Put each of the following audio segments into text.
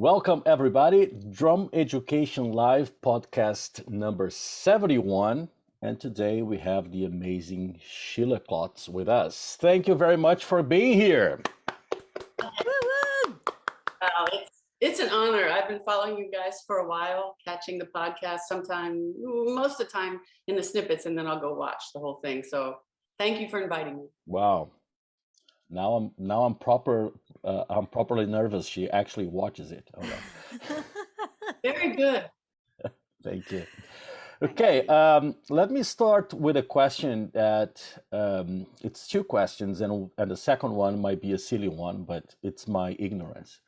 Welcome, everybody. Drum Education Live podcast number 71. And today we have the amazing Sheila Klotz with us. Thank you very much for being here. Wow, it's an honor. I've been following you guys for a while, catching the podcast most of the time in the snippets, and then I'll go watch the whole thing. So thank you for inviting me. Wow. Now I'm properly nervous. She actually watches it. All right. Very good. Thank you. Okay, let me start with a question that it's two questions, and the second one might be a silly one, but it's my ignorance.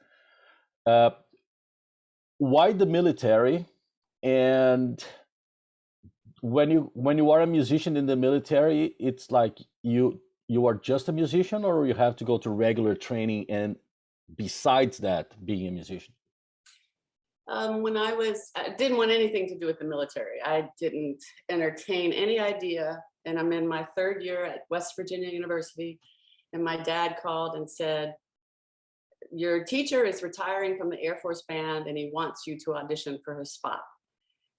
Why the military? And when you are a musician in the military, it's like you are just a musician, or you have to go to regular training and besides that being a musician? When I didn't want anything to do with the military. I didn't entertain any idea. And I'm in my third year at West Virginia University. And my dad called and said, your teacher is retiring from the Air Force Band and he wants you to audition for his spot.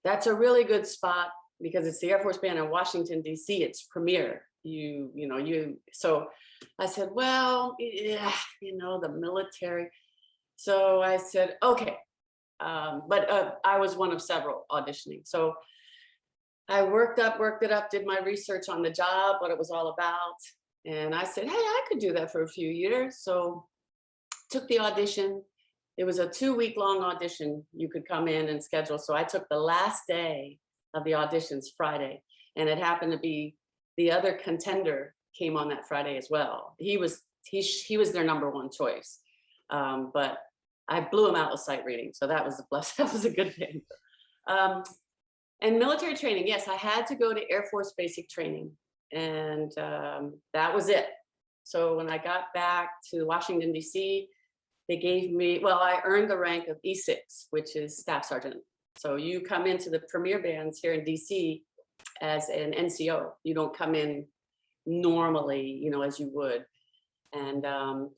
That's a really good spot because it's the Air Force Band in Washington, D.C. It's premier. So I said, well, yeah, the military. So I said, okay. But I was one of several auditioning. So I worked it up, did my research on the job, what it was all about. And I said, hey, I could do that for a few years. So took the audition. It was a 2-week-long audition. You could come in and schedule. So I took the last day of the auditions, Friday. And it happened to be the other contender came on that Friday as well. He was their number one choice. But I blew him out with sight reading. So that was a blessing. That was a good thing. And military training, yes, I had to go to Air Force basic training. And that was it. So when I got back to Washington, D.C., they gave me, I earned the rank of E6, which is staff sergeant. So you come into the premier bands here in D.C. as an NCO. You don't come in normally, as you would. And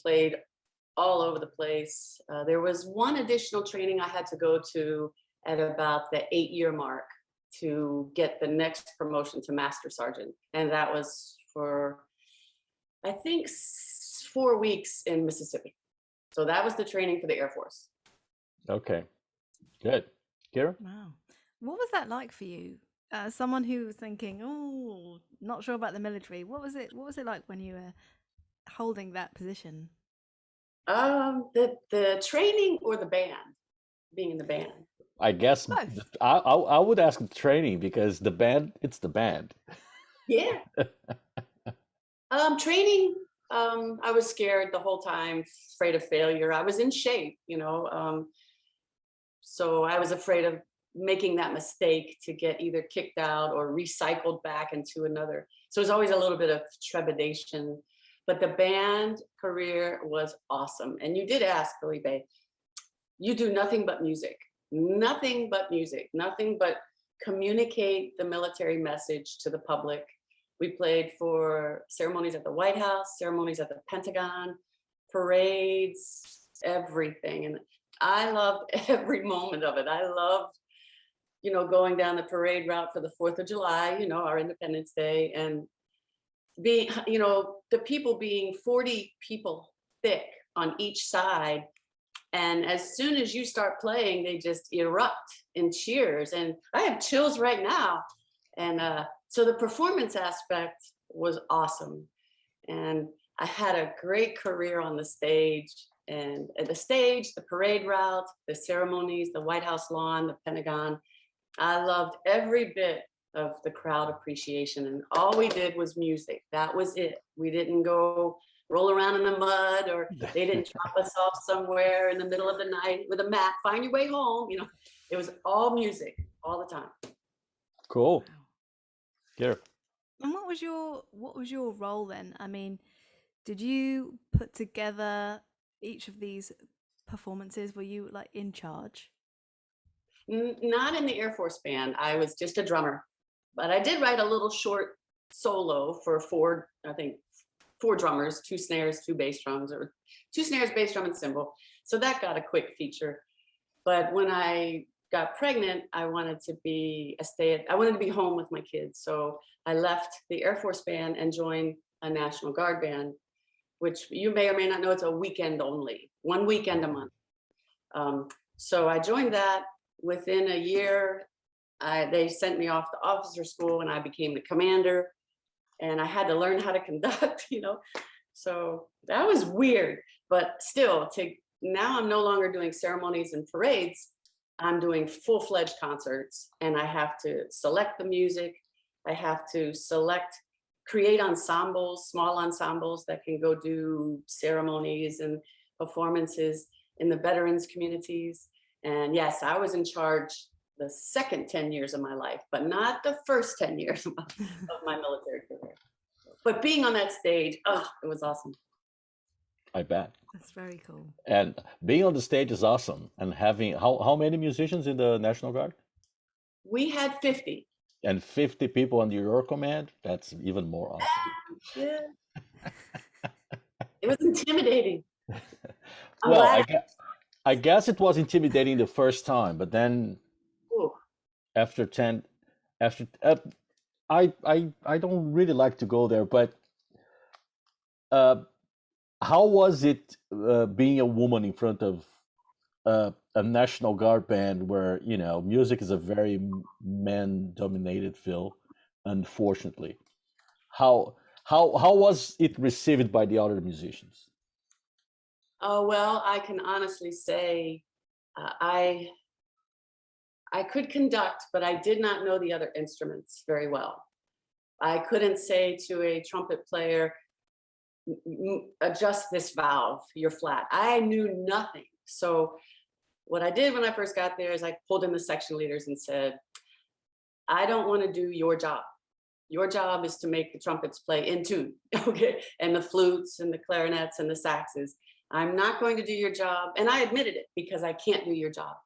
played all over the place. There was one additional training I had to go to at about the 8-year mark to get the next promotion to master sergeant. And that was for, I think, 4 weeks in Mississippi. So that was the training for the Air Force. Okay, good. Kira? Wow. What was that like for you? Someone who was thinking, oh, not sure about the military. What was it like when you were holding that position? The training or the band, being in the band? I guess I would ask the training because the band, it's the band. Yeah. Training, I was scared the whole time, afraid of failure. I was in shape, so I was afraid of making that mistake to get either kicked out or recycled back into another. So it was always a little bit of trepidation. But the band career was awesome. And you did ask, Felipe, you do nothing but music, nothing but communicate the military message to the public. We played for ceremonies at the White House, ceremonies at the Pentagon, parades, everything. And I loved every moment of it. I loved, going down the parade route for the 4th of July, our Independence Day, and being, the people being 40 people thick on each side. And as soon as you start playing, they just erupt in cheers. And I have chills right now. And so the performance aspect was awesome. And I had a great career on the stage. And at the stage, the parade route, the ceremonies, the White House lawn, the Pentagon, I loved every bit of the crowd appreciation, and all we did was music. That was it. We didn't go roll around in the mud, or they didn't drop us off somewhere in the middle of the night with a map, find your way home. It was all music all the time. Cool. Yeah. And what was your role then? I mean, did you put together each of these performances? Were you like in charge? Not in the Air Force Band. I was just a drummer. But I did write a little short solo for 4 drummers, 2 snares, 2 bass drums, or 2 snares, bass drum, and cymbal. So that got a quick feature. But when I got pregnant, I wanted to be I wanted to be home with my kids. So I left the Air Force Band and joined a National Guard band, which you may or may not know, it's a weekend only, 1 weekend a month. So I joined that. Within a year, they sent me off to officer school and I became the commander, and I had to learn how to conduct, So that was weird, but still, now I'm no longer doing ceremonies and parades. I'm doing full-fledged concerts, and I have to select the music. I have to create ensembles, small ensembles that can go do ceremonies and performances in the veterans communities. And yes, I was in charge the second 10 years of my life, but not the first 10 years of my military career. But being on that stage, it was awesome. I bet. That's very cool. And being on the stage is awesome. And having how many musicians in the National Guard? We had 50. And 50 people under your command? That's even more awesome. Yeah. It was intimidating. Well, I guess it was intimidating the first time, but then after 10, I don't really like to go there, but how was it being a woman in front of a National Guard band where, music is a very man-dominated field, unfortunately? How was it received by the other musicians? Oh, well, I can honestly say I could conduct, but I did not know the other instruments very well. I couldn't say to a trumpet player, adjust this valve, you're flat. I knew nothing. So what I did when I first got there is I pulled in the section leaders and said, I don't want to do your job. Your job is to make the trumpets play in tune, okay? And the flutes and the clarinets and the saxes. I'm not going to do your job. And I admitted it because I can't do your job.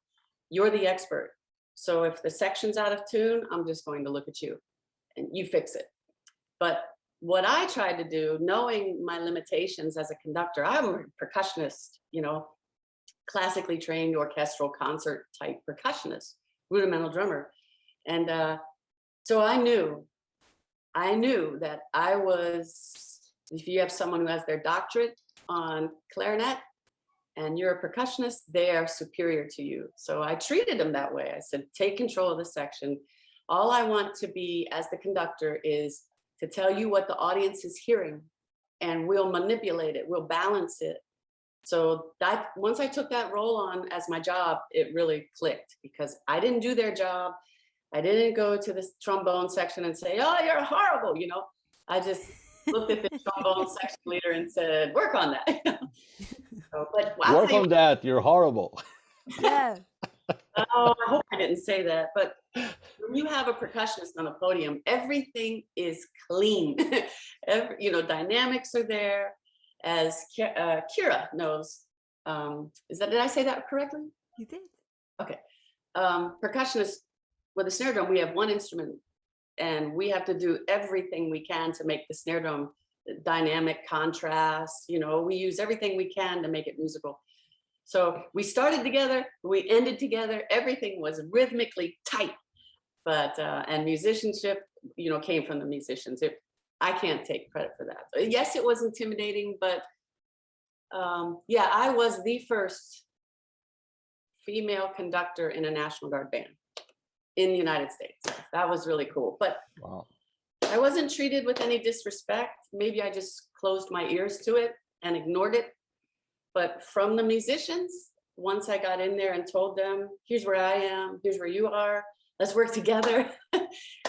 You're the expert. So if the section's out of tune, I'm just going to look at you and you fix it. But what I tried to do, knowing my limitations as a conductor, I'm a percussionist, classically trained orchestral concert type percussionist, rudimental drummer. And so I knew that if you have someone who has their doctorate on clarinet and you're a percussionist, they are superior to you. So I treated them that way. I said, take control of the section. All I want to be as the conductor is to tell you what the audience is hearing, and we'll manipulate it, we'll balance it. So that once I took that role on as my job, it really clicked because I didn't do their job. I didn't go to the trombone section and say, oh, you're horrible, I just looked at the trombone section leader and said, work on that. Work on that, you're horrible. Yeah. Oh, I hope I didn't say that. But when you have a percussionist on a podium, everything is clean. Dynamics are there. As Kira knows, did I say that correctly? You did. Okay. Percussionists with a snare drum, we have one instrument and we have to do everything we can to make the snare drum dynamic contrast. We use everything we can to make it musical. So we started together, we ended together, everything was rhythmically tight, but, and musicianship, came from the musicians. I can't take credit for that. Yes, it was intimidating, but I was the first female conductor in a National Guard band in the United States. That was really cool. But wow. I wasn't treated with any disrespect. Maybe I just closed my ears to it and ignored it. But from the musicians, once I got in there and told them, here's where I am, here's where you are, let's work together.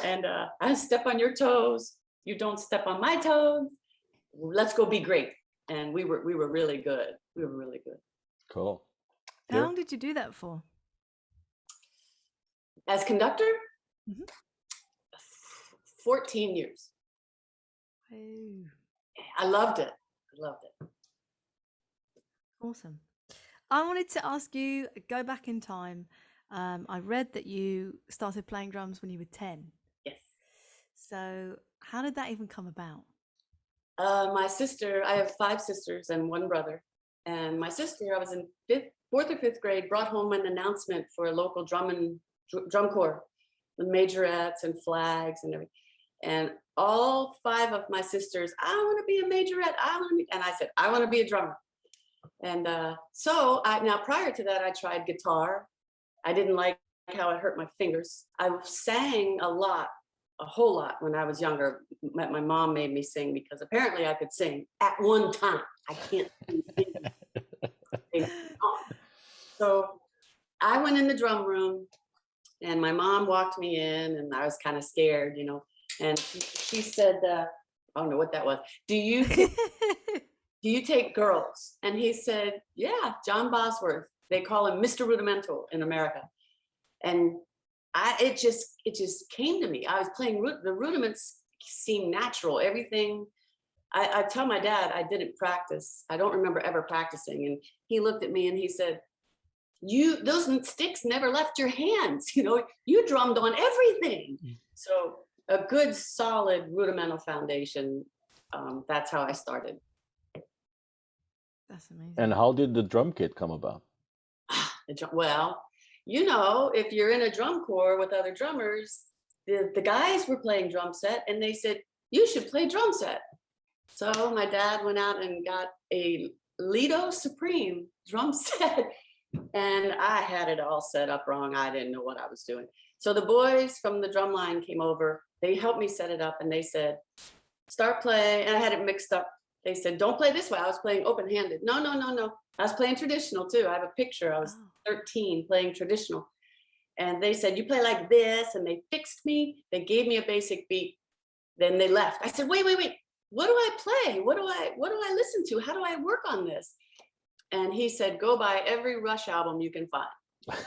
And I step on your toes, you don't step on my toes, let's go be great. And we were really good. We were really good. Cool. How long did you do that for? As conductor? Mm-hmm. 14 years. Oh. I loved it. Awesome. I wanted to ask you, go back in time. I read that you started playing drums when you were 10. Yes. So how did that even come about? My sister, I have 5 sisters and 1 brother. And my sister, I was in 5th fourth or fifth grade, brought home an announcement for a local drum corps with majorettes and flags and everything. And all 5 of my sisters, I want to be a majorette. And I said, I want to be a drummer. And now prior to that, I tried guitar. I didn't like how it hurt my fingers. I sang a whole lot when I was younger. My mom made me sing because apparently I could sing at one time. I can't sing. So I went in the drum room and my mom walked me in and I was kind of scared, you know, and she said, I don't know what that was. Do you take girls? And he said, yeah, John Bosworth. They call him Mr. Rudimental in America. And it just came to me. I was playing, the rudiments seemed natural. Everything, I tell my dad I didn't practice. I don't remember ever practicing. And he looked at me and he said, those sticks never left your hands. You know, you drummed on everything. So a good, solid, rudimental foundation. That's how I started. That's amazing. And how did the drum kit come about? Well, you know, if you're in a drum corps with other drummers, the guys were playing drum set and they said, you should play drum set. So my dad went out and got a Lido Supreme drum set and I had it all set up wrong. I didn't know what I was doing. So the boys from the drum line came over, they helped me set it up and they said, start playing. And I had it mixed up. They said, don't play this way. I was playing open-handed. No. I was playing traditional too. I have a picture. I was 13 playing traditional. And they said, you play like this. And they fixed me. They gave me a basic beat. Then they left. I said, wait. What do I play? What do I listen to? How do I work on this? And he said, go buy every Rush album you can find.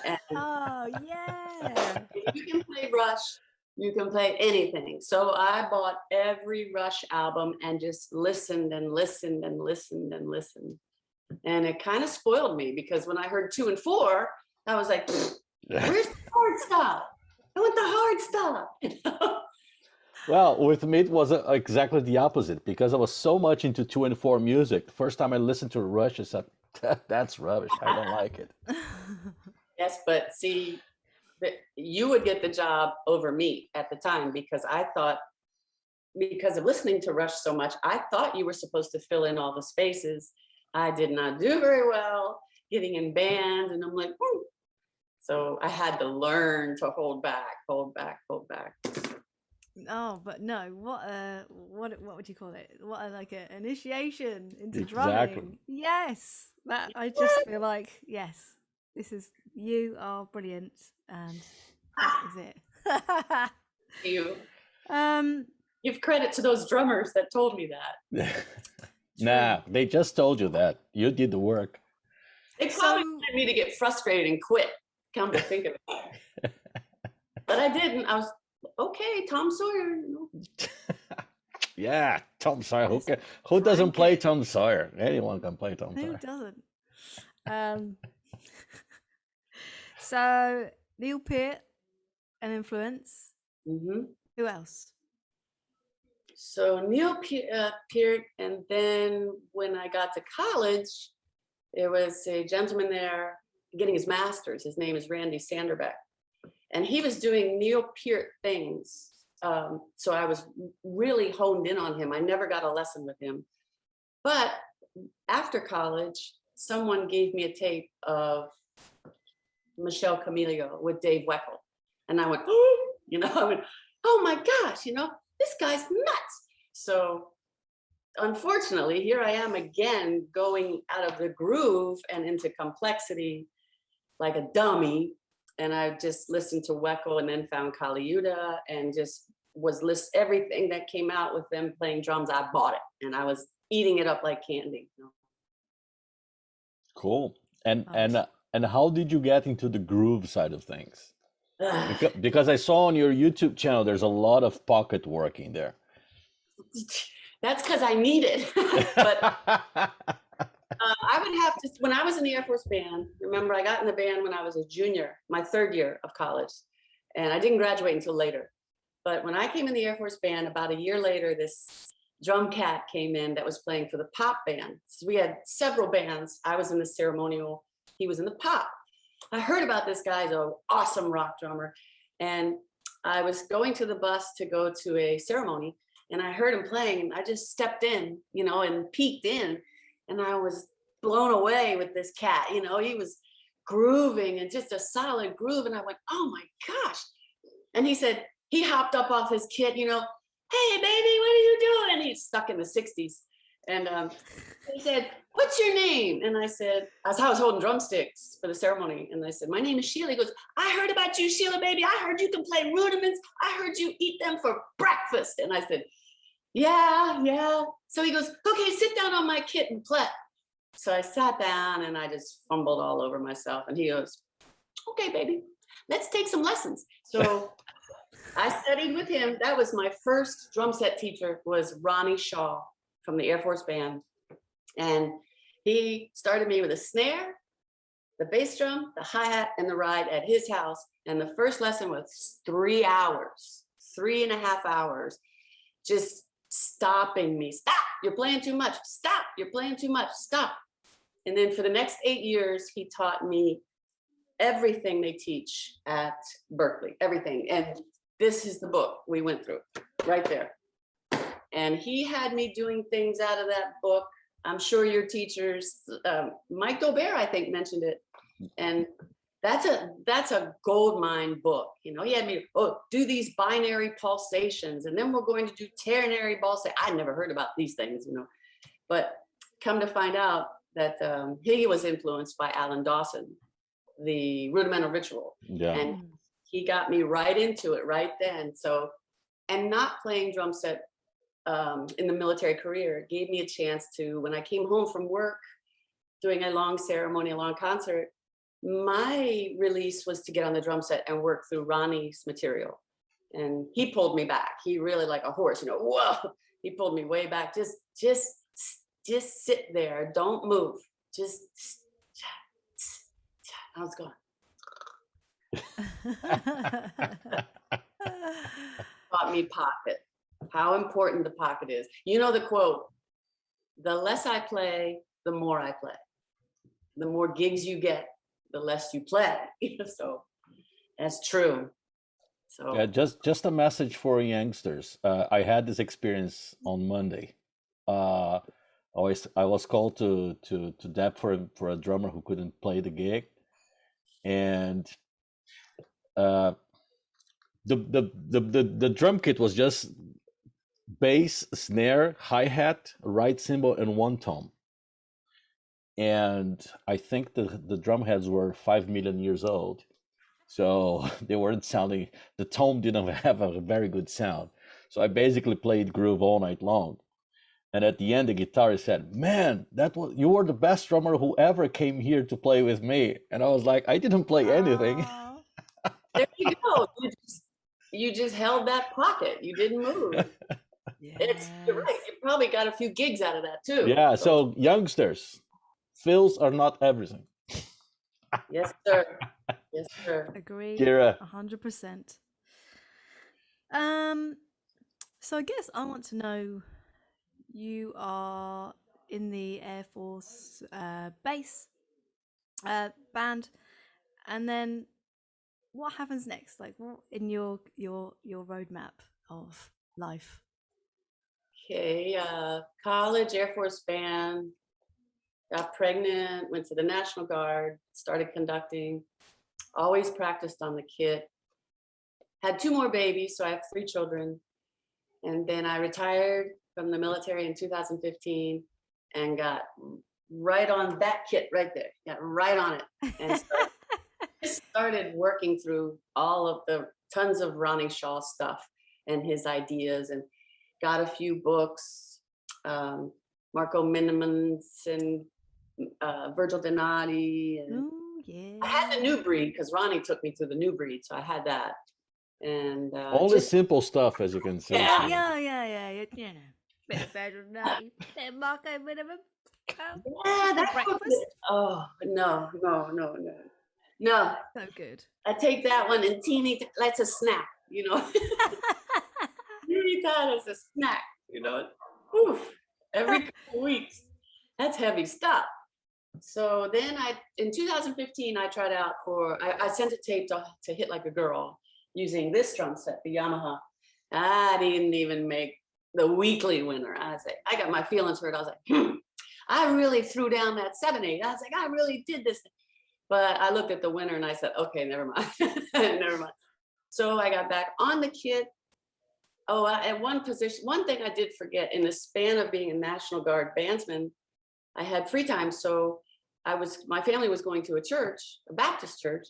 And Oh, yeah. if you can play Rush, you can play anything. So I bought every Rush album and just listened and listened and listened and listened. And it kind of spoiled me because when I heard 2 and 4, I was like, where's the hard stuff? I want the hard stuff. You know? Well, with me, it was exactly the opposite because I was so much into 2 and 4 music. The first time I listened to Rush, I said, that's rubbish. I don't like it. Yes, but see, you would get the job over me at the time because I thought, because of listening to Rush so much, I thought you were supposed to fill in all the spaces. I did not do very well getting in bands, and I'm like, whoo. So I had to learn to hold back. Oh, but no, what would you call it? What like an initiation into Exactly. drumming? Yes, that I just feel like you are brilliant, and that is it. You give credit to those drummers that told me that. Nah, they just told you that. You did the work. They probably wanted me to get frustrated and quit. Come to think of it. But I didn't. I was okay, Tom Sawyer. You know. Yeah, Tom Sawyer. Who doesn't play Tom Sawyer? Anyone can play Tom Sawyer. Who doesn't? So Neil Peart, an influence. Mm-hmm. Who else? So Neil Peart, and then when I got to college, there was a gentleman there getting his master's. His name is Randy Sanderbeck. And he was doing Neil Peart things. So I was really honed in on him. I never got a lesson with him. But after college, someone gave me a tape of Michelle Camilio with Dave Weckl. And I went, oh, you know, oh my gosh, you know, this guy's nuts. So unfortunately, here I am again, going out of the groove and into complexity like a dummy. And I just listened to Weckl and then found Kali Yuta and just everything that came out with them playing drums. I bought it and I was eating it up like candy. You know? Cool. And how did you get into the groove side of things? Because I saw on your YouTube channel, there's a lot of pocket work in there. That's because I need it. But I would have to, when I was in the Air Force Band, remember I got in the band when I was a junior, my 3rd year of college, and I didn't graduate until later. But when I came in the Air Force Band, about a year later, this drum cat came in that was playing for the pop band. So we had several bands. I was in the ceremonial he was in the pop. I heard about this guy, he's an awesome rock drummer. And I was going to the bus to go to a ceremony, and I heard him playing, and I just stepped in, and peeked in, and I was blown away with this cat. He was grooving and just a solid groove. And I went, oh my gosh. And he hopped up off his kit, hey baby, what are you doing? And he's stuck in the 60s. And he said, what's your name? And I said, I was holding drumsticks for the ceremony. And I said, my name is Sheila. He goes, I heard about you, Sheila, baby. I heard you can play rudiments. I heard you eat them for breakfast. And I said, yeah. So he goes, okay, sit down on my kit and play. So I sat down and I just fumbled all over myself. And he goes, okay, baby, let's take some lessons. So I studied with him. That was my first drum set teacher, was Ronnie Shaw from the Air Force Band. And he started me with a snare, the bass drum, the hi-hat, and the ride at his house. And the first lesson was 3 hours, 3.5 hours, just stopping me. Stop, you're playing too much. Stop, you're playing too much. Stop. And then for the next 8 years, he taught me everything they teach at Berkeley, everything. And this is the book we went through right there. And he had me doing things out of that book. I'm sure your teachers, Mike Gobert, I think, mentioned it. And that's a gold mine book. He had me, do these binary pulsations, and then we're going to do ternary pulsations. I'd never heard about these things, but come to find out that he was influenced by Alan Dawson, the rudimental ritual. Yeah. And he got me right into it right then. So, and not playing drum set in the military career gave me a chance to, when I came home from work, doing a long ceremony, a long concert, my release was to get on the drum set and work through Ronnie's material. And he pulled me back. He really, like a horse, whoa, he pulled me way back. Just sit there, don't move. Just, I was going. Taught me pocket, how important the pocket is. The quote, the less I play, the more I play. The more gigs you get, the less you play. So that's true. So Yeah, just a message for youngsters. I had this experience on Monday. I was called to dep for a drummer who couldn't play the gig, and the drum kit was just bass, snare, hi-hat, right cymbal, and one tom. And I think the drum heads were 5 million years old, so they weren't sounding. The tom didn't have a very good sound. So I basically played groove all night long. And at the end, the guitarist said, "Man, you were the best drummer who ever came here to play with me." And I was like, "I didn't play anything." There you go. You just held that pocket. You didn't move. Yes. You're right. You probably got a few gigs out of that too. Yeah. So youngsters, fills are not everything. Yes, sir. Yes, sir. Agree. Kira. 100%. So I guess I want to know, you are in the Air Force base band, and then what happens next? Like, what in your roadmap of life? Okay, college, Air Force Band, got pregnant, went to the National Guard, started conducting, always practiced on the kit. Had 2 more babies, so I have 3 children. And then I retired from the military in 2015 and got right on that kit right there. Got right on it. And started working through all of the tons of Ronnie Shaw stuff and his ideas, and got a few books, Marco Minimans and Virgil Donati. And Ooh, yeah. I had the new breed because Ronnie took me through the new breed, so I had that. And All the simple stuff, as you can see. Yeah. Yeah. Bit of Virgil Donati, bit of Marco Minimum. Yeah, that's breakfast. Oh no. So good. I take that one and teeny, that's a snack, You need that as a snack, Oof, every couple weeks. That's heavy stuff. So then in 2015, I tried out I sent a tape to Hit Like a Girl using this drum set, the Yamaha. I didn't even make the weekly winner. I got my feelings hurt. I was like, I really threw down that 7/8. I was like, I really did this. But I looked at the winner and I said, okay, never mind. Never mind. So I got back on the kit. Oh, at one thing I did forget, in the span of being a National Guard bandsman, I had free time. So my family was going to a church, a Baptist church,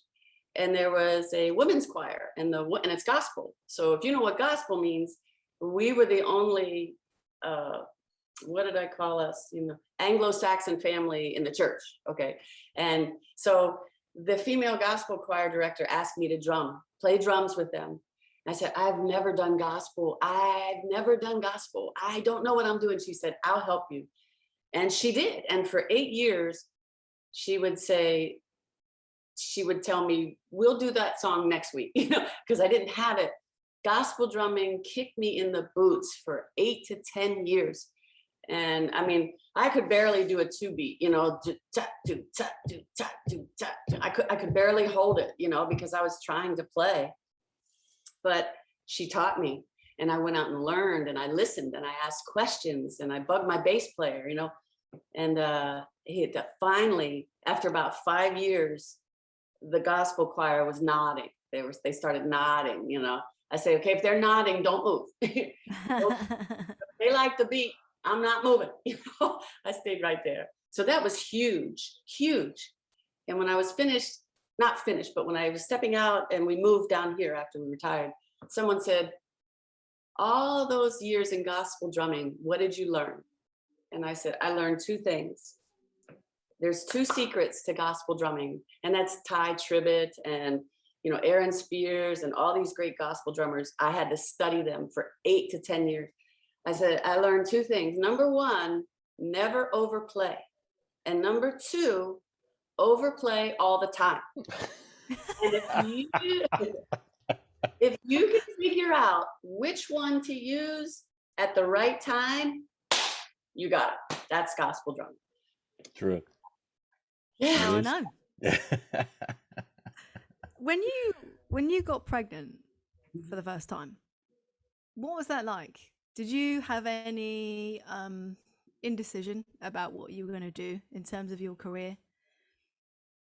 and there was a women's choir, and it's gospel. So if you know what gospel means, we were the only, what did I call us? Anglo-Saxon family in the church. Okay. And so the female gospel choir director asked me to play drums with them. I said, I've never done gospel. I don't know what I'm doing. She said, I'll help you. And she did. And for 8 years, she would tell me, we'll do that song next week, because I didn't have it. Gospel drumming kicked me in the boots for 8 to 10 years. And I mean, I could barely do a 2-beat, I could barely hold it, because I was trying to play. But she taught me, and I went out and learned, and I listened, and I asked questions, and I bugged my bass player, and finally, after about 5 years, the gospel choir was nodding. They started nodding, I say, okay, if they're nodding, don't move. They like the beat. I'm not moving. I stayed right there. So that was huge, huge. And when I was not finished, but when I was stepping out and we moved down here after we retired, someone said, all those years in gospel drumming, what did you learn? And I said, I learned 2 things. There's 2 secrets to gospel drumming, and that's Ty Tribbett and Aaron Spears and all these great gospel drummers. I had to study them for 8 to 10 years. I said, I learned 2 things. Number 1, never overplay. And number 2, overplay all the time. And if you can figure out which one to use at the right time, you got it. That's gospel drumming. True. Yeah. Now I know. When you got pregnant for the first time, what was that like? Did you have any indecision about what you were going to do in terms of your career?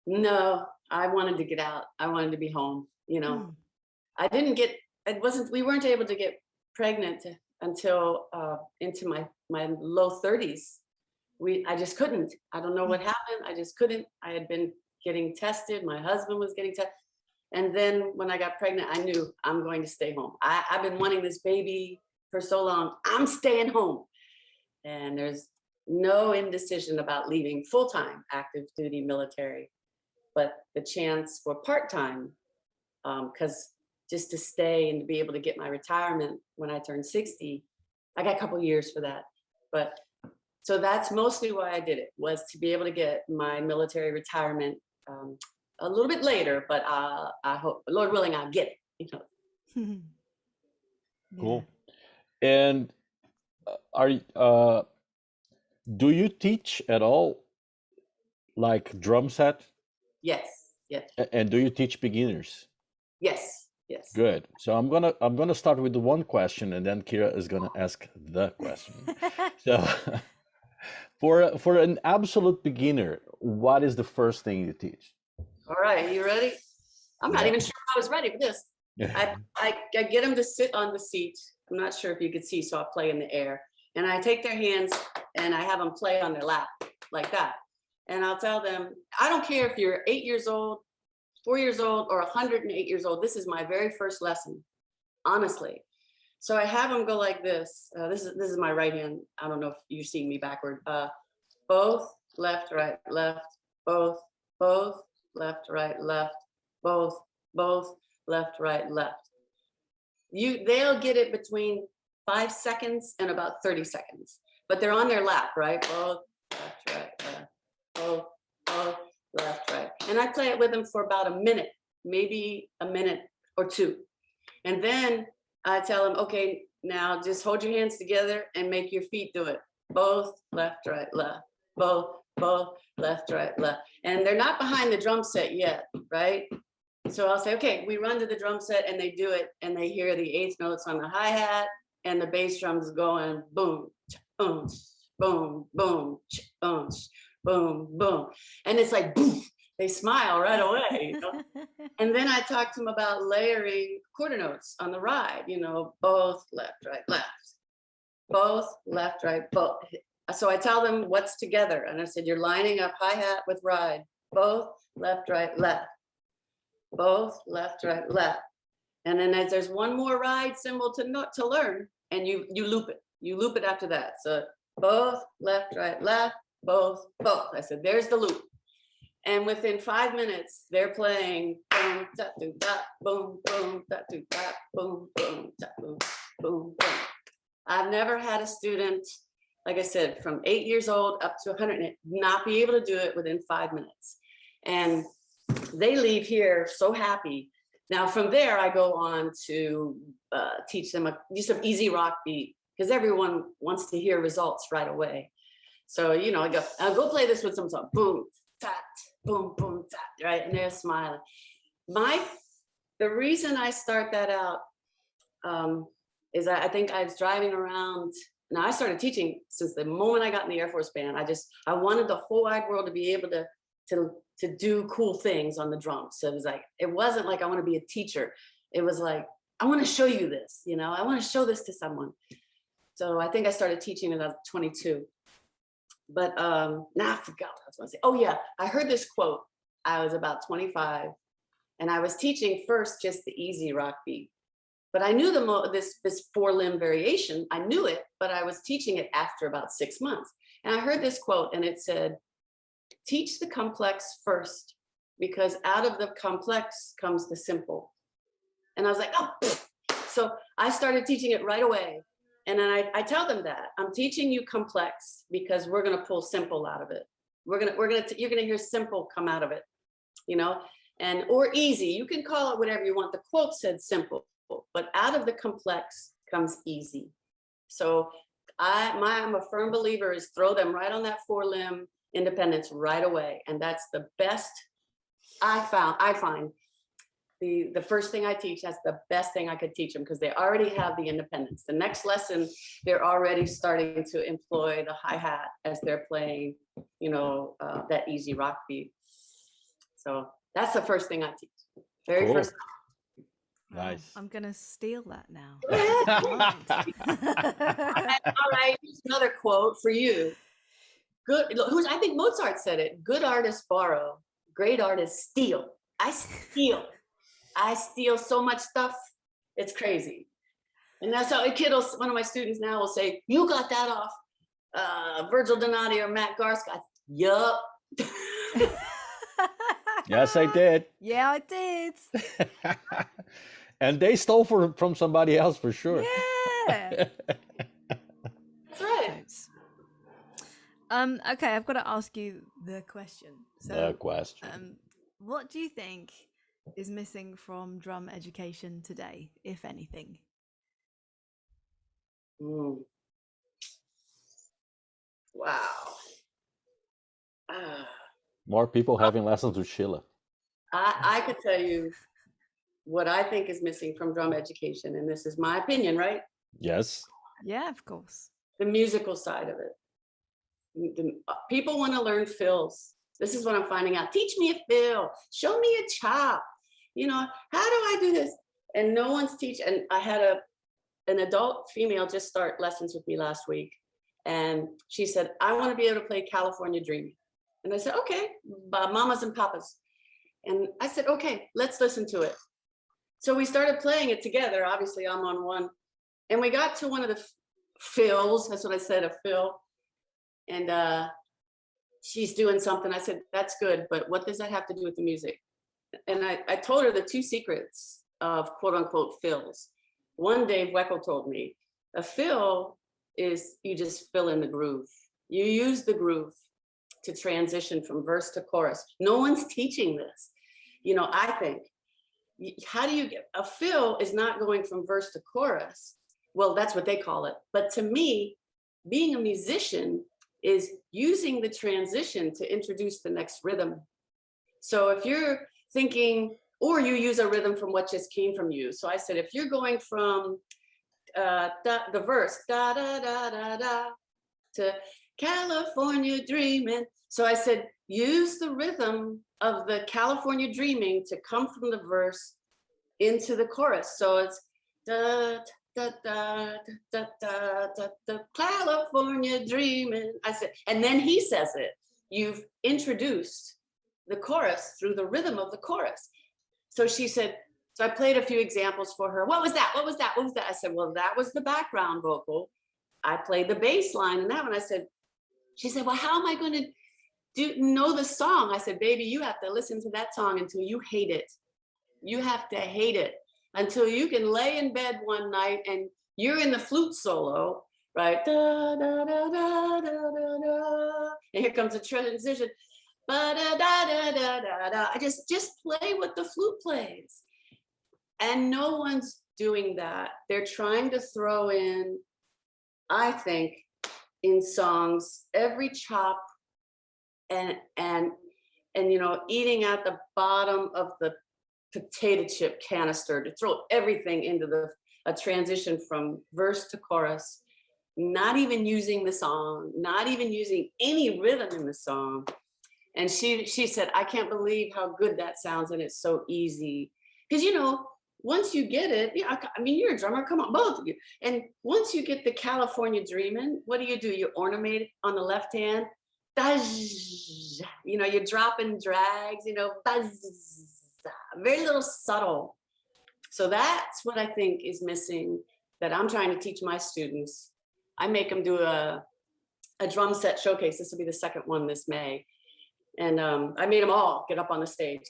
No, I wanted to get out. I wanted to be home. I didn't we weren't able to get pregnant until into my low 30s. I just couldn't. I don't know what happened. I just couldn't. I had been getting tested. My husband was getting tested. And then when I got pregnant, I knew I'm going to stay home. I've been wanting this baby for so long. I'm staying home. And there's no indecision about leaving full-time active duty military, but the chance for part-time, because just to stay and to be able to get my retirement when I turned 60, I got a couple years for that. But so that's mostly why I did it, was to be able to get my military retirement a little bit later, but I hope, Lord willing, I'll get it. Cool. And do you teach at all, like drum set? Yes. And do you teach beginners? Yes. Good. So I'm gonna start with the one question, and then Kira is gonna ask the question. So for an absolute beginner, what is the first thing you teach? All right, you ready? I'm not even sure if I was ready for this. I get them to sit on the seat. I'm not sure if you could see, so I'll play in the air. And I take their hands and I have them play on their lap like that. And I'll tell them, I don't care if you're 8 years old, 4 years old, or 108 years old. This is my very first lesson, honestly. So I have them go like this. This is my right hand. I don't know if you're seeing me backward. Both, left, right, left, both, left, right, left, both, left, right, left. They'll get it between 5 seconds and about 30 seconds, but they're on their lap, right? Both, left, right, left, both, left, right. And I play it with them for about a minute, maybe a minute or 2. And then I tell them, okay, now just hold your hands together and make your feet do it. Both, left, right, left, both, both, left, right, left. And they're not behind the drum set yet, right? So I'll say, okay, we run to the drum set, and they do it, and they hear the eighth notes on the hi-hat and the bass drums going boom, boom, boom, boom, boom, boom, boom. And it's like, boom, they smile right away. You know? And then I talk to them about layering quarter notes on the ride, you know, both, left, right, left, both, left, right, both. So I tell them what's together. And I said, you're lining up hi-hat with ride, both, left, right, left, both, left, right, left. And then as there's one more ride symbol to learn, and you loop it. You loop it after that. So both, left, right, left, both, both. I said, there's the loop. And within 5 minutes, they're playing boom, da, do, da, boom, boom, da, do, da, boom, boom, da, boom, boom, boom. I've never had a student, like I said, from 8 years old up to 100, not be able to do it within 5 minutes. And they leave here so happy. Now from there, I go on to teach them just an easy rock beat, because everyone wants to hear results right away. So, you know, I'll go play this with some song, boom, tat, boom, boom, tat, right? And they're smiling. The reason I start that out is I think I was driving around. Now I started teaching since the moment I got in the Air Force Band. I wanted the whole wide world to be able to do cool things on the drums. So it wasn't like I want to be a teacher. It was like, I want to show you this, you know, I want to show this to someone. So I think I started teaching when I was 22. But now I forgot what I was going to say. Oh yeah, I heard this quote. I was about 25, and I was teaching first just the easy rock beat. But I knew this 4-limb variation. I knew it, but I was teaching it after about 6 months. And I heard this quote, and it said, teach the complex first, because out of the complex comes the simple. And I was like, oh, so I started teaching it right away. And then I tell them that I'm teaching you complex because we're going to pull simple out of it. You're going to hear simple come out of it, you know, or easy. You can call it whatever you want. The quote said simple, but out of the complex comes easy. So I'm a firm believer is throw them right on that 4-limb independence right away. And that's the best I find. The first thing I teach, that's the best thing I could teach them, because they already have the independence. The next lesson, they're already starting to employ the hi-hat as they're playing, you know, that easy rock beat. So that's the first thing I teach. Very cool. First. Nice. I'm gonna steal that now. All right, here's another quote for you. I think Mozart said it. Good artists borrow, great artists steal. I steal so much stuff, it's crazy. And that's how one of my students now will say, you got that off Virgil Donati or Matt Garscott. Yup. Yes, I did. Yeah, I did. And they stole from somebody else for sure. Yeah. That's right. Okay, I've got to ask you the question. So, the question. What do you think is missing from drum education today, if anything? Wow. More people having lessons with Sheila. I could tell you what I think is missing from drum education, and this is my opinion, right? Yes. Yeah, of course. The musical side of it. People want to learn fills. This is what I'm finding out. Teach me a fill. Show me a chop. You know, how do I do this? And no one's teaching. And I had an adult female just start lessons with me last week. And she said, I want to be able to play California Dreaming. And I said, okay, by Mamas and Papas. And I said, okay, let's listen to it. So we started playing it together. Obviously, I'm on one. And we got to one of the fills. That's what I said, a fill. And she's doing something. I said, that's good, but what does that have to do with the music? And I told her the 2 secrets of quote unquote fills. One, Dave Weckl told me, a fill is you just fill in the groove. You use the groove to transition from verse to chorus. No one's teaching this. You know, I think, how do you get, a fill is not going from verse to chorus. Well, that's what they call it. But to me, being a musician, is using the transition to introduce the next rhythm. So if you're thinking, or you use a rhythm from what just came from you. So I said, if you're going from the verse, da da da da da, to California dreaming. So I said, use the rhythm of the California dreaming to come from the verse into the chorus. So it's da da da da da da da, California dreaming. I said, and then he says it. You've introduced the chorus through the rhythm of the chorus. So she said, so I played a few examples for her. What was that? What was that? What was that? I said, well, that was the background vocal. I played the bass line in that one. I said, she said, well, how am I going to know the song? I said, baby, you have to listen to that song until you hate it. You have to hate it until you can lay in bed one night and you're in the flute solo, right? Da, da, da, da, da, da, da. And here comes the transition. Ba, da, da, da, da, da, da. I just play what the flute plays. And no one's doing that. They're trying to throw in, I think, in songs, every chop and you know, eating at the bottom of the potato chip canister to throw everything into a transition from verse to chorus, not even using the song, not even using any rhythm in the song. And she said, I can't believe how good that sounds, and it's so easy. Because, you know, once you get it, yeah, I mean, you're a drummer, come on, both of you. And once you get the California dreaming, what do? You ornament it on the left hand. You know, you're dropping drags, you know, very little subtle. So that's what I think is missing, that I'm trying to teach my students. I make them do a drum set showcase. This will be the second one this May. And I made them all get up on the stage,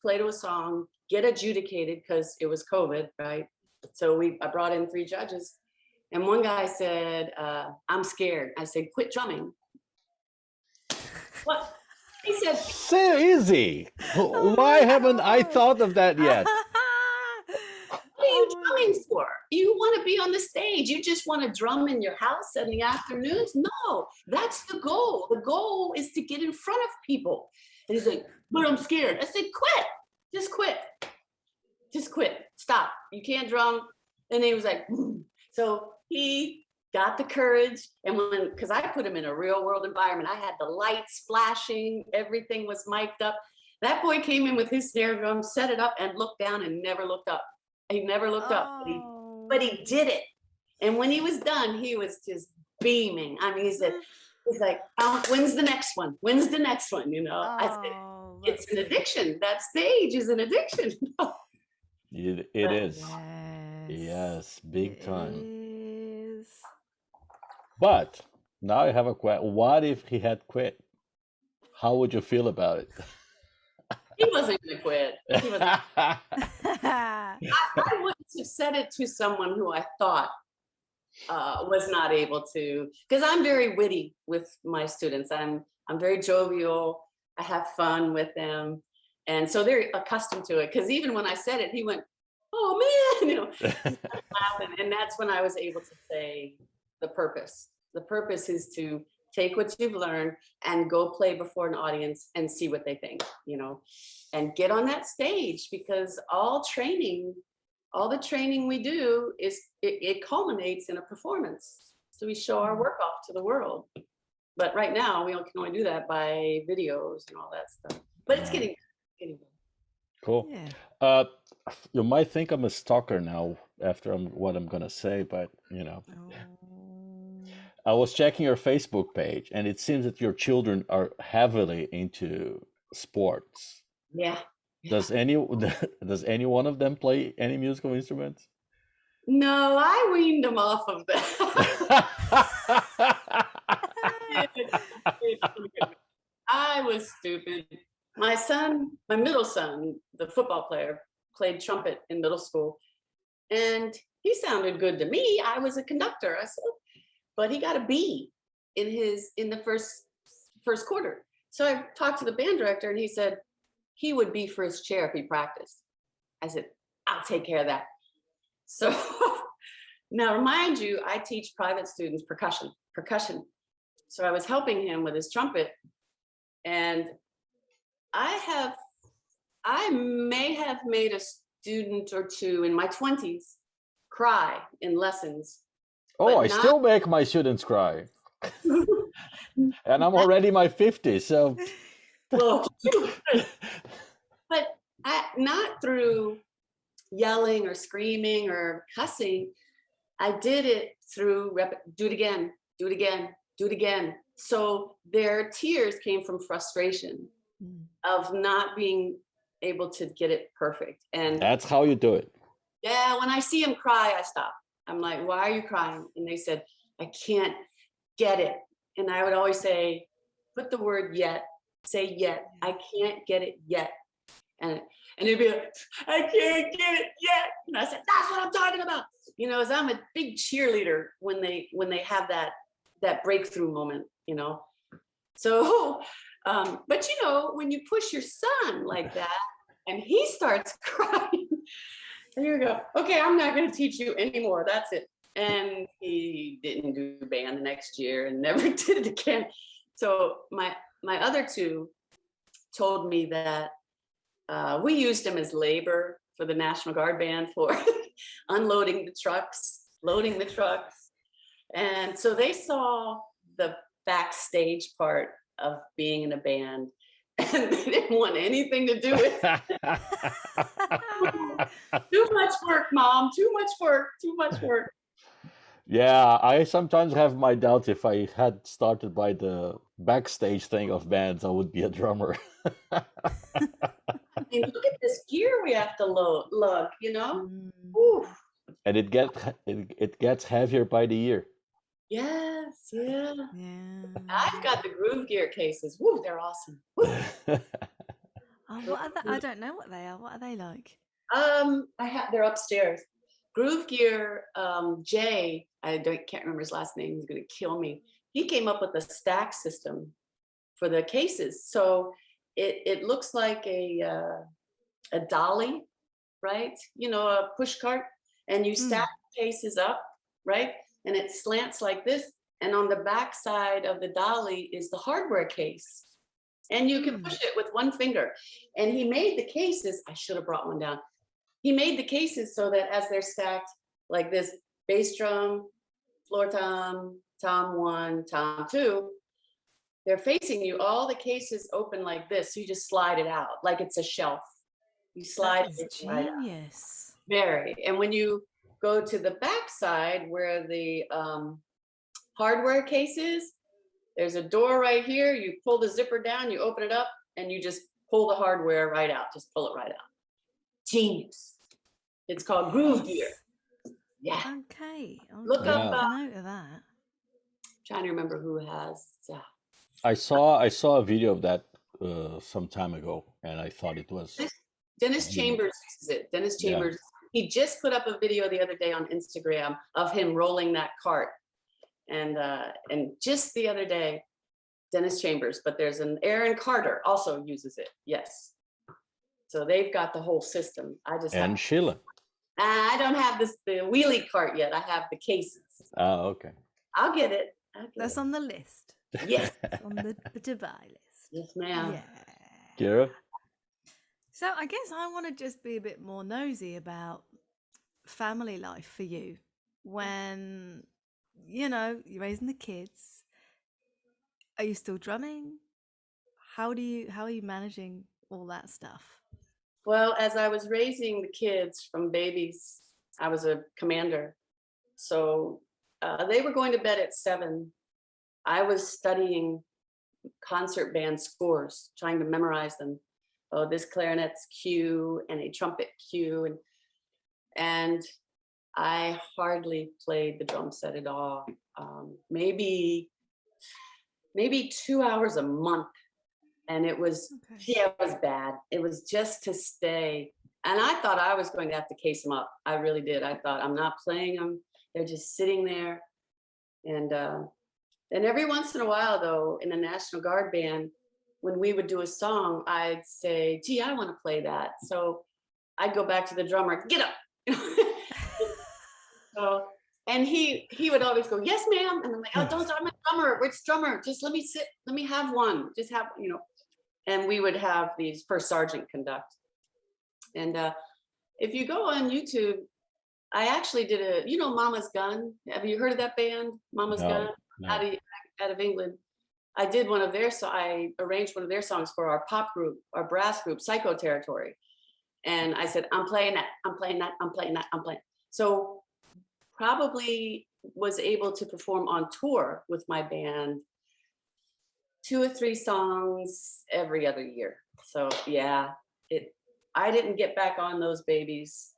play to a song, get adjudicated, because it was COVID, right? So I brought in 3 judges, and one guy said, I'm scared. I said, quit drumming. What? He said, so easy. Why haven't I thought of that yet? what are you drumming for? You want to be on the stage. You just want to drum in your house in the afternoons? No, that's the goal. The goal is to get in front of people. And he's like, but I'm scared. I said, quit. Just quit. Just quit. Stop. You can't drum. And he was like, so he got the courage. And because I put him in a real world environment, I had the lights flashing, everything was mic'd up. That boy came in with his snare drum, set it up, and looked down and never looked up. He never looked up, but he did it. And when he was done, he was just beaming. I mean, he's like, when's the next one? When's the next one? You know, I said, it's an addiction. That stage is an addiction. It is. Yes, big time. Is. But now I have a question. What if he had quit? How would you feel about it? He wasn't going to quit. I wouldn't have said it to someone who I thought was not able to, because I'm very witty with my students. I'm very jovial. I have fun with them. And so they're accustomed to it. Because even when I said it, he went, oh man, you know, laughing. And that's when I was able to say the purpose. The purpose is to take what you've learned and go play before an audience and see what they think, you know, and get on that stage, because all the training we do is, it culminates in a performance. So we show our work off to the world. But right now we can only do that by videos and all that stuff. But it's getting better. Cool. Yeah. You might think I'm a stalker now after what I'm gonna say, but you know. I was checking your Facebook page, and it seems that your children are heavily into sports. Yeah. Does any one of them play any musical instruments? No, I weaned them off of that. I was stupid. My middle son, the football player, played trumpet in middle school, and he sounded good to me. I was a conductor. I said, but he got a B in the first quarter. So I talked to the band director, and he said he would be for his chair if he practiced. I said, I'll take care of that. So now, mind you, I teach private students percussion. So I was helping him with his trumpet, and I may have made a student or two in my 20s cry in lessons, Oh, but I not still make my students cry. And I'm already in my 50s, so well, but not through yelling or screaming or cussing. I did it through do it again, do it again, do it again. So their tears came from frustration of not being able to get it perfect. And that's how you do it. yeah, when I see them cry, I stop. I'm like, why are you crying? And they said, I can't get it. And I would always say, put the word yet, say yet. I can't get it yet. And they'd be like, I can't get it yet. And I said, that's what I'm talking about. You know, as I'm a big cheerleader when they have that breakthrough moment, you know. So, but you know, when you push your son like that and he starts crying, and you go, okay, I'm not going to teach you anymore. That's it. And he didn't do band the next year and never did it again. So my other two told me that we used him as labor for the National Guard Band for unloading the trucks, loading the trucks. And so they saw the backstage part of being in a band, and they didn't want anything to do with it. Too much work, Mom, too much work, too much work. Yeah, I sometimes have my doubts if I had started by the backstage thing of bands, I would be a drummer. I mean, look at this gear we have to lug, you know? Ooh. And it gets heavier by the year. Yes, yeah. I've Yeah. got the groove gear cases. Woo, they're awesome. Woo. Oh, what are they? I don't know what they are. What are they like? They're upstairs. Groove Gear, Jay, can't remember his last name, he's gonna kill me. He came up with a stack system for the cases. So it looks like a dolly, right? You know, a push cart, and you stack cases up, right? And it slants like this. And on the back side of the dolly is the hardware case. And you can push it with one finger. And he made the cases, I should have brought one down. He made the cases so that as they're stacked like this, bass drum, floor tom, tom 1, tom 2, they're facing you. All the cases open like this. So you just slide it out like it's a shelf. You slide it right out. Genius. Very. And when you go to the back side where the hardware case is, there's a door right here. You pull the zipper down, you open it up, and you just pull the hardware right out. Just pull it right out. Genius. It's called Groove Gear. Yeah. Okay. Look up. Make a note of that. Trying to remember who has. I saw a video of that some time ago, and I thought it was Dennis Chambers uses it. Dennis Chambers. Yeah. He just put up a video the other day on Instagram of him rolling that cart, and just the other day, Dennis Chambers. But there's an Aaron Carter also uses it. Yes. So they've got the whole system. And Sheila. I don't have the wheelie cart yet. I have the cases. Oh, okay. I'll get it. That's on the list. Yes. On the to buy list. Yes, ma'am. Yeah. Kira? So I guess I want to just be a bit more nosy about family life for you when, you know, you're raising the kids. Are you still drumming? How are you managing all that stuff? Well, as I was raising the kids from babies, I was a commander. So they were going to bed at 7. I was studying concert band scores, trying to memorize them. Oh, this clarinet's cue and a trumpet cue. And I hardly played the drum set at all. Maybe 2 hours a month. And it was, it was bad. It was just to stay. And I thought I was going to have to case them up. I really did. I thought, I'm not playing them. They're just sitting there. And every once in a while, though, in the National Guard Band, when we would do a song, I'd say, gee, I want to play that. So I'd go back to the drummer, get up. So And he would always go, yes, ma'am. And I'm like, oh, don't, I'm a drummer. Which drummer? Just let me sit. Let me have one. Just have, you know. And we would have these first sergeant conduct. And if you go on YouTube, I actually did a, you know, Mama's Gun. Have you heard of that band, Mama's Gun? No. Out of England. I did one of their, so I arranged one of their songs for our pop group, our brass group, Psycho Territory. And I said, I'm playing that, I'm playing that, I'm playing that, I'm playing. So probably was able to perform on tour with my band 2 or 3 songs every other year. So yeah, I didn't get back on those babies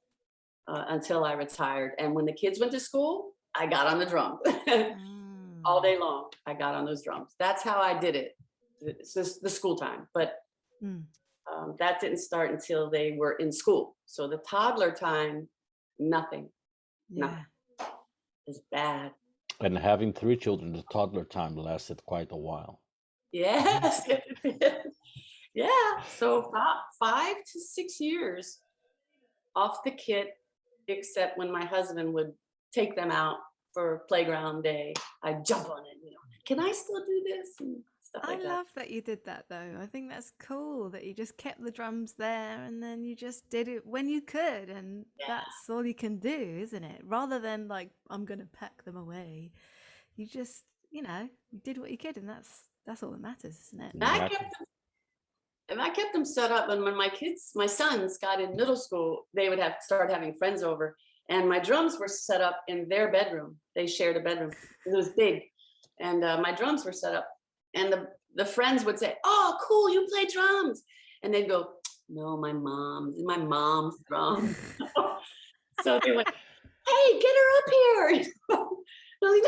until I retired. And when the kids went to school, I got on the drum. All day long, I got on those drums. That's how I did it. It's just the school time. But that didn't start until they were in school. So the toddler time, nothing. Nothing. It's bad. And having 3 children, the toddler time lasted quite a while. Yes. Yeah. So 5 to 6 years off the kit, except when my husband would take them out for playground day, I'd jump on it, you know, can I still do this? And stuff like that. I love that you did that though. I think that's cool that you just kept the drums there and then you just did it when you could, and that's all you can do, isn't it? Rather than like, I'm gonna pack them away. You just, you know, you did what you could, and that's all that matters, isn't it? And I kept them set up, and when my sons got in middle school, they would start having friends over. And my drums were set up in their bedroom. They shared a bedroom. It was big. And my drums were set up. And the friends would say, oh, cool, you play drums. And they'd go, no, my mom's drum. So they went, hey, get her up here. And I'm like,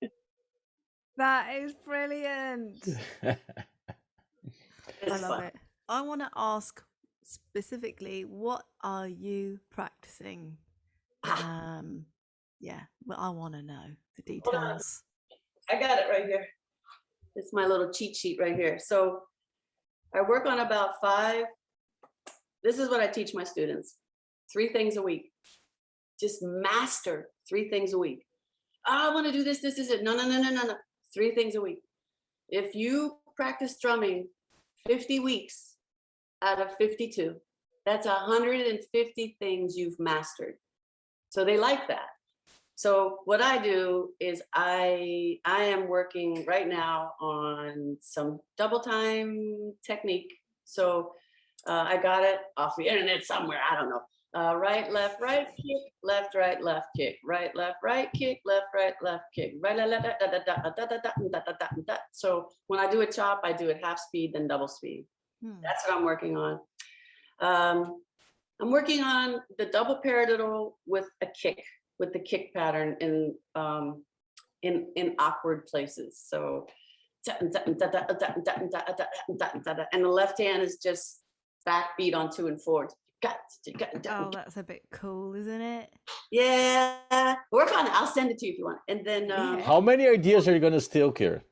no. That is brilliant. I love it. I want to ask specifically, what are you practicing? Yeah, well, I want to know the details. I got it right here. It's my little cheat sheet right here. So I work on about 5. This is what I teach my students. 3 things a week. Just master 3 things a week. Oh, I want to do this is it. No. 3 things a week. If you practice drumming 50 weeks out of 52, that's 150 things you've mastered. So they like that. So what I do is I am working right now on some double time technique. So I got it off the internet somewhere, I don't know. Right, left, kick, left, right, kick, right, kick, left, kick, right, left. So when I do a chop, I do it half speed, then double speed. That's what I'm working on. I'm working on the double paradiddle with a kick, with the kick pattern in awkward places. So, and the left hand is just backbeat on 2 and 4. Oh, that's a bit cool, isn't it? Yeah, work on it. I'll send it to you if you want. And then how many ideas are you going to steal, Kira?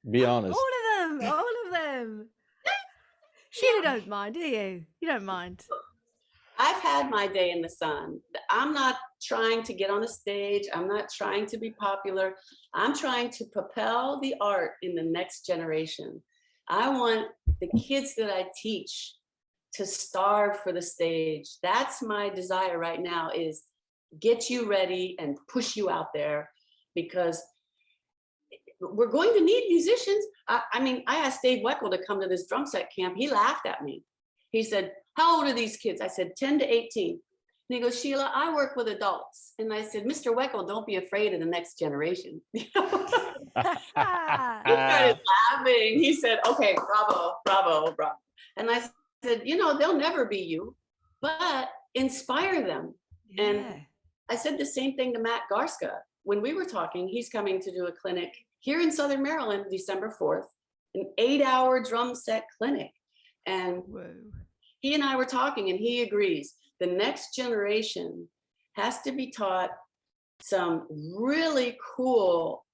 Be honest. All of them. Sheila don't mind, do you? You don't mind. I've had my day in the sun. I'm not trying to get on a stage. I'm not trying to be popular. I'm trying to propel the art in the next generation. I want the kids that I teach to starve for the stage. That's my desire right now, is get you ready and push you out there, because we're going to need musicians. I mean, I asked Dave Weckl to come to this drum set camp. He laughed at me. He said, how old are these kids? I said, 10 to 18. And he goes, Sheila, I work with adults. And I said, Mr. Weckl, don't be afraid of the next generation. He started laughing. He said, okay, bravo. And I said, you know, they'll never be you, but inspire them. Yeah. And I said the same thing to Matt Garska. When we were talking, he's coming to do a clinic here in Southern Maryland, December 4th, an 8-hour drum set clinic. And he and I were talking, and he agrees the next generation has to be taught some really cool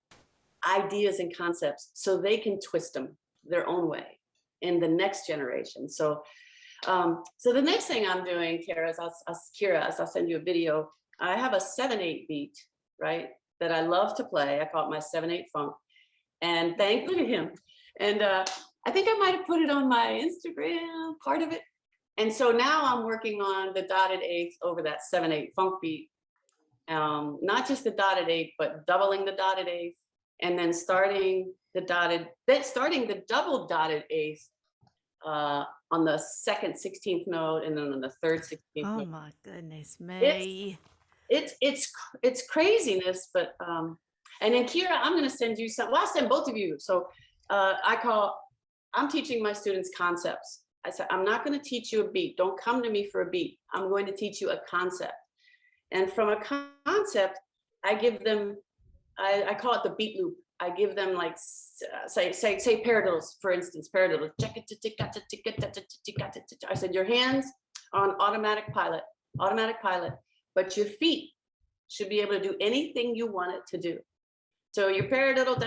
ideas and concepts so they can twist them their own way in the next generation. So so the next thing I'm doing, Kira, is I'll send you a video. I have a 7/8 beat, right, that I love to play. I call it my 7/8 funk. And look at him. And I think I might have put it on my Instagram, part of it. And so now I'm working on the dotted eighth over that 7/8 funk beat. Not just the dotted eighth, but doubling the dotted eighth, and then starting the double dotted eighth on the second 16th note, and then on the third 16th Oh note. my goodness me. It's craziness, but and then Kira, I'm going to send you some. Well, I'll send both of you. So I'm teaching my students concepts. I said, I'm not going to teach you a beat. Don't come to me for a beat. I'm going to teach you a concept. And from a concept, I give them, I call it the beat loop. I give them like, say paradiddles, for instance, paradiddles. I said, your hands are on automatic pilot, but your feet should be able to do anything you want it to do. So your paradiddle,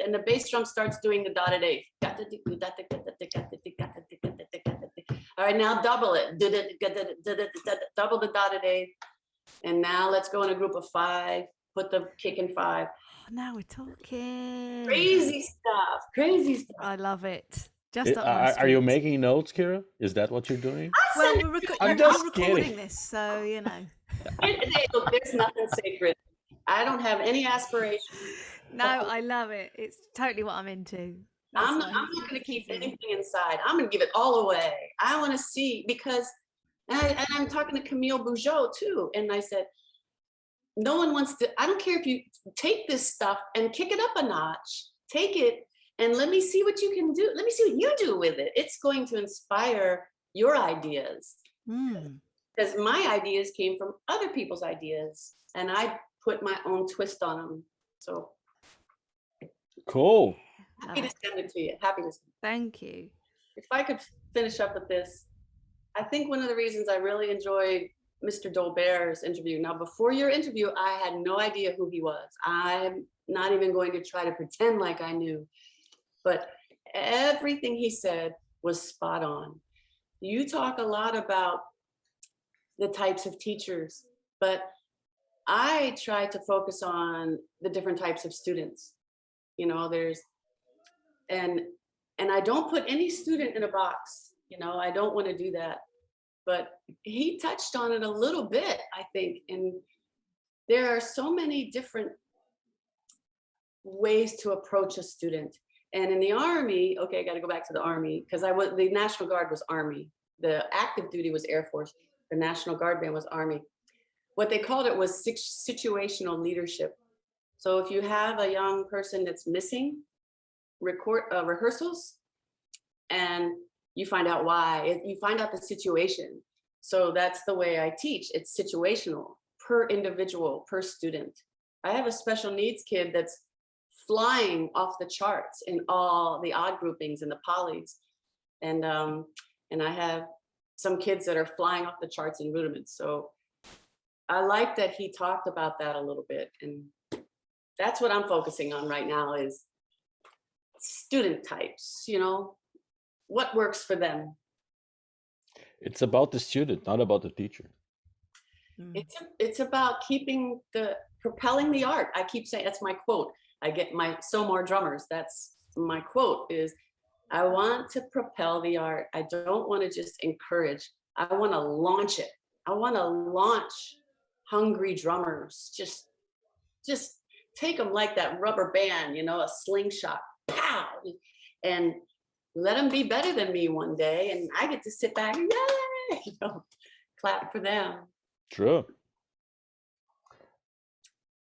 and the bass drum starts doing the dotted eighth. All right, now double it. Double the dotted eighth. And now let's go in a group of 5. Put the kick in 5. Oh, now we're talking. Crazy stuff. I love it. Just up my Are you street. making notes, Kira? Is that what you're doing? Well, I'm we're just recording kidding. this, so you know. Look, there's nothing sacred. I don't have any aspiration. No, I love it. It's totally what I'm into. I'm not going to keep anything inside. I'm going to give it all away. I want to see, because, and I'm talking to Camille Bougeot too. And I said, no one wants to, I don't care if you take this stuff and kick it up a notch, take it and let me see what you can do. Let me see what you do with it. It's going to inspire your ideas. Because my ideas came from other people's ideas and I put my own twist on them. So cool. happy to send it to you. Happy to. Thank you. If I could finish up with this, I think one of the reasons I really enjoyed Mr. Dolbert's interview. Now, before your interview, I had no idea who he was. I'm not even going to try to pretend like I knew, but everything he said was spot on. You talk a lot about the types of teachers, but I try to focus on the different types of students. You know, and I don't put any student in a box. You know, I don't want to do that. But he touched on it a little bit, I think. And there are so many different ways to approach a student. And in the Army, okay, I got to go back to the Army, because the National Guard was Army. The active duty was Air Force. The National Guard band was Army. What they called it was situational leadership. So if you have a young person that's missing rehearsals, and you find out why, you find out the situation. So that's the way I teach. It's situational, per individual, per student. I have a special needs kid that's flying off the charts in all the odd groupings and the polys. And I have some kids that are flying off the charts in rudiments. So I like that he talked about that a little bit. And that's what I'm focusing on right now, is student types, you know, what works for them. It's about the student, not about the teacher. It's about propelling the art. I keep saying, that's my quote. I get my So More Drummers. That's my quote, is I want to propel the art. I don't want to just encourage. I want to launch it. I want to launch hungry drummers. Just take them like that rubber band, you know, a slingshot, pow, and let them be better than me one day. And I get to sit back and yay, you know, clap for them. True.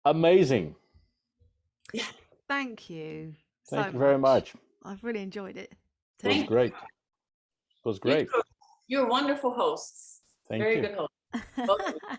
Amazing. Yeah. Thank you. Thank you very much. I've really enjoyed it. It was great. It was great. You're wonderful hosts. Thank Very you. good hosts. Both of you.